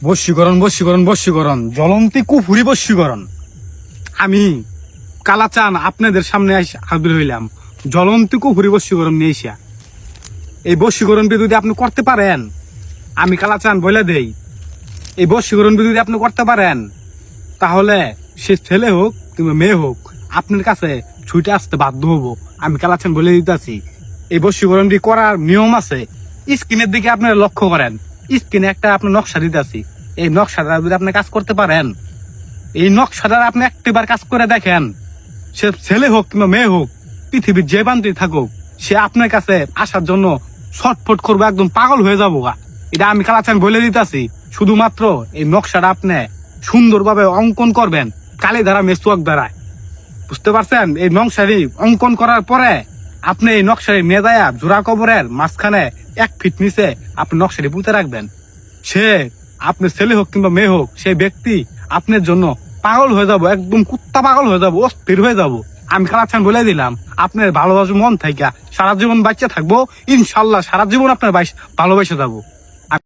বশীকরণ জ্বলন্তি কুফুরি বশীকরণ। আমি কালাচান আপনাদের সামনে হাজির হইলাম জ্বলন্তি কুফুরি বশীকরণ নিয়ে এসা। এই বশীকরণ যদি আপনি করতে পারেন, আমি কালাচান বলে দেই, এই বশীকরণ যদি আপনি করতে পারেন, তাহলে সে ছেলে হোক কিংবা মেয়ে হোক আপনার কাছে ছুটে আসতে বাধ্য হবো। আমি কালাচান বলে দিতেছি, এই বশীকরণটি করার নিয়ম আছে। স্ক্রিনের দিকে আপনারা লক্ষ্য করেন, স্ক্রিনে একটা আপনার নকশা দিতেছি। এই নকশাটা যদি আপনি কাজ করতে পারেন, এই নকশাটা আপনি একটিবার কাজ করে দেখেন, সে ছেলে হোক কিংবা মেয়ে হোক, পৃথিবীর যে প্রান্তে থাকুক, সে আপনার কাছে আসার জন্য ছটফট করবো, একদম পাগল হয়ে যাবো। এটা আমি কালাচান বলে দিতেছি। শুধুমাত্র এই নকশাটা আপনি সুন্দরভাবে অঙ্কন করবেন কালি দ্বারা মেসুয়াক দ্বারা, বুঝতে পারছেন? এই নকশাটি অঙ্কন করার পরে আপনি এই নকশাটি মেজায়া জোড়া কবরের মাঝখানে 1 ফিট নিচে আপনি নকশাটি পুঁতে রাখবেন। সে আপনি ছেলে হোক কিংবা মেয়ে হোক, সেই ব্যক্তি আপনার জন্য পাগল হয়ে যাব, একদম কুত্তা পাগল হয়ে যাব, অস্থির হয়ে যাব। আমি কালাচান বলে দিলাম, আপনার ভালোবাসা মন থাইকা সারা জীবন বাচ্চা থাকবো, ইনশাল্লাহ সারা জীবন আপনার ভালোবাসা যাবো।